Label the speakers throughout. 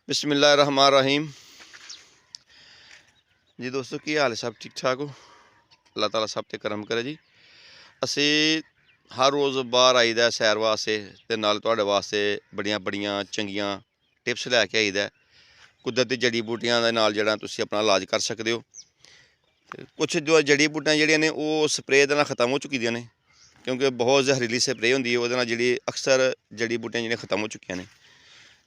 Speaker 1: बिस्मिल्लाहिर्रहमानिर्रहीम। जी दोस्तों की हाल है, सब ठीक ठाक हो? अल्लाह ताला सब ते करम करे जी। असी हर रोज़ बाहर आईदा सैर वास्ते ते नाल तुहाडे वास्ते बड़ियां बड़ियां चंगियां टिप्स लैके आईदा। कुदरती जड़ी बूटियां दे नाल जेहड़ा तुसीं अपना इलाज कर सकदे हो। कुछ जो जड़ी बूटियां जेहड़ियां ने ओह स्प्रे दे नाल खत्म हो चुकी दियां ने, क्योंकि बहुत जहरीली स्प्रे होंदी है, उहदे नाल जेहड़ी अक्सर जड़ी बूटियां जेहड़ियां खत्म हो चुकियां ने।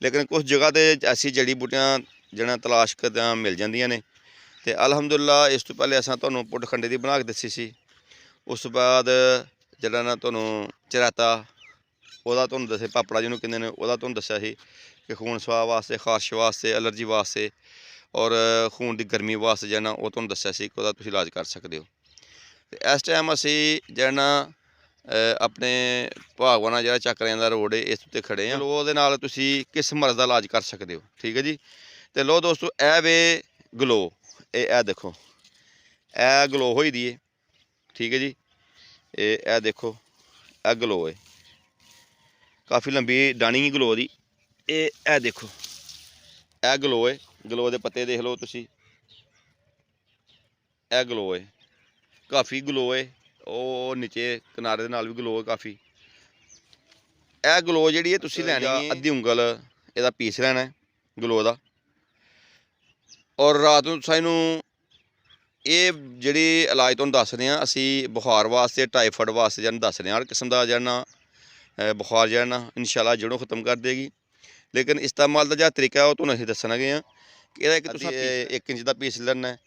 Speaker 1: लेकिन कुछ जगह ते ऐसी जड़ी बूटियां जिहड़ा तलाश करदे मिल जांदियां ने। ते अलहमदुलिल्लाह इस तो पहले असां तुहानूं पुट्ठ खंडे दी बना के दस्सी सी। उस तो बाद जेहड़ा ना तुहानूं चरैता ओहदा तुहानूं दस्सेआ, पापड़ा जिन्होंने कहंदे ने ओहदा तुहानूं दस्सेआ सी कि खून सवाह वास्ते, खारश वास्ते, एलर्जी वास्ते और खून की गर्मी वास्ते जेहड़ा ना ओह तुहानूं दस्सेआ सी कि ओहदा तुसीं इलाज कर सकदे हो। ते इस टाइम असी जेहड़ा ना अपने भागवाना जेहड़ा चक्करें दा रोड है इस उत्ते खड़े हैं। ओहदे नाल तुसीं किस मर्ज़ दा इलाज कर सकदे हो, ठीक है जी। तो लो दोस्तों, ए वे ग्लो, ए देखो ए ग्लो होई दी है, ठीक है जी। ए देखो ए ग्लो है, काफ़ी लंबी डानी ही ग्लो दी। ए देखो ए ग्लो है, ग्लो के पत्ते देख लो तुसीं, ए ग्लो है, काफ़ी ग्लो है। ਉਹ नीचे किनारे दे नाल भी ग्लो है काफ़ी। ਇਹ ग्लो ਜਿਹੜੀ ਹੈ ਤੁਸੀਂ ਲੈਣੀ ਹੈ ਅੱਧੀ ਉਂਗਲ ਇਹਦਾ ਪੀਸ ਲੈਣਾ ਹੈ ग्लो ਦਾ। ਔਰ ਰਾਤ ਨੂੰ ਤੁਸੀਂ ਇਹਨੂੰ ਇਹ ਜਿਹੜੀ ਇਲਾਜ ਤੁਹਾਨੂੰ ਦੱਸ ਰਹੇ ਹਾਂ ਅਸੀਂ ਬੁਖਾਰ ਵਾਸਤੇ, ਟਾਈਫਾਇਡ ਵਾਸਤੇ ਜਿਹਨੂੰ ਦੱਸ ਰਹੇ ਹਾਂ, ਹਰ ਕਿਸਮ ਦਾ ਜਿਹੜਾ ਨਾ ਬੁਖਾਰ ਜਿਹੜਾ ਨਾ ਇਨਸ਼ਾਅੱਲਾ ਜੜੋਂ ਖਤਮ ਕਰ ਦੇਗੀ। ਲੇਕਿਨ ਇਸਤੇਮਾਲ ਦਾ ਜਿਹੜਾ ਤਰੀਕਾ ਉਹ ਤੁਹਾਨੂੰ ਅਸੀਂ ਦੱਸਣਗੇ ਆ ਕਿ ਇਹਦਾ ਇੱਕ ਤੁਸੀਂ 1 ਇੰਚ ਦਾ ਪੀਸ ਲੈਣਾ,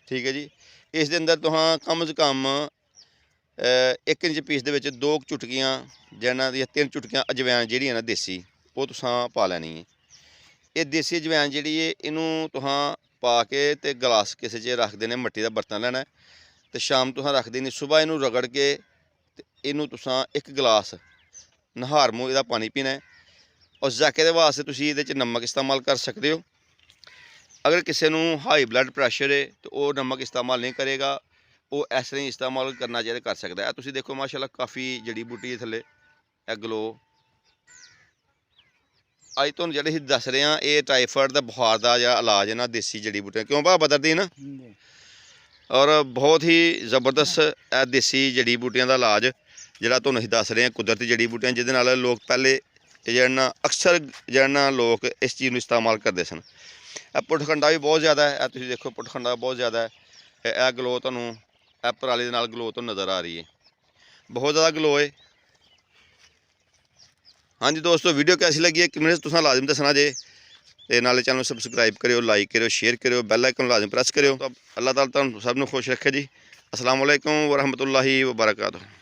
Speaker 1: ਠੀਕ ਹੈ ਜੀ। ਇਸ ਦੇ ਅੰਦਰ ਤੁਹਾਂ ਕਮ ਸੇ ਕਮ 1 ਇੰਚ ਪੀਸ ਦੇ ਵਿੱਚ 2 ਚੁਟਕੀਆਂ ਜਿਹਨਾਂ ਦੀਆਂ 3 ਚੁਟਕੀਆਂ ਅਜਵੈਣ ਜਿਹੜੀ ਹੈ ਨਾ ਦੇਸੀ, ਉਹ ਤੁਸੀਂ ਪਾ ਲੈਣੀ ਹੈ। ਇਹ ਦੇਸੀ ਅਜਵੈਣ ਜਿਹੜੀ ਹੈ ਇਹਨੂੰ ਤੁਹਾਂ ਪਾ ਕੇ ਤੇ ਗਲਾਸ ਕਿਸੇ 'ਚ ਰੱਖ ਦੇਣੇ, ਮਿੱਟੀ ਦਾ ਬਰਤਨ ਲੈਣਾ ਤੇ ਸ਼ਾਮ ਤੁਹਾਂ ਰੱਖ ਦੇਣੀ। ਸੁਬਾਹ ਇਹਨੂੰ ਰਗੜ ਕੇ ਤੇ ਇਹਨੂੰ ਤੁਸਾਂ 1 ਗਲਾਸ ਨਹਾਰ ਮੂੰਹ ਇਹਦਾ ਪਾਣੀ ਪੀਣਾ ਹੈ। ਔਰ ਜ਼ਾਕੇ ਦੇ ਵਾਸਤੇ ਤੁਸੀਂ ਇਹਦੇ 'ਚ ਨਮਕ ਇਸਤੇਮਾਲ ਕਰ ਸਕਦੇ ਹੋ। अगर किसी को हाई ब्लड प्रैशर है तो वह नमक इस्तेमाल नहीं करेगा, वो इस तरह इस्तेमाल करना चाहिए, कर सकता है। तुसीं देखो माशाअल्लाह काफ़ी जड़ी बूटी थल्ले ए ग्लो अज तुहानूं जिहड़े दस रहे हैं ये टाइफाइड का बुखार का जिहड़ा इलाज है ना देसी जड़ी बूटियां, क्यों भाव बदलदी ना, और बहुत ही ज़बरदस्त देसी जड़ी बूटियां का इलाज जिहड़ा तुहानूं असीं दस रहे हैं, कुदरती जड़ी बूटियां जिहदे नाल लोग पहले जिहड़ा ना अक्सर जिहड़ा ना लोग इस चीज़ नूं इस्तेमाल करते सन। पुट्ठ खंडा भी बहुत ज़्यादा है, तुसीं देखो पुट्ठ खंडा बहुत ज़्यादा है। यह ग्लो तुहानूं ए पराली दे नाल ग्लो तो नज़र आ रही है, बहुत ज़्यादा ग्लो है। हाँ जी दोस्तों, वीडियो कैसी लगी है कमेंट तुसां लाजम दसना जे, ते नाले चैनल सबसक्राइब करियो, लाइक करियो, शेयर करियो, बैल आइकन लाजम प्रेस करियो। तो अल्लाह ताला तुहानूं सब नूं खुश रखे जी। अस्सलाम वालेकुम व रहमतुल्लाहि व बरकातुहू।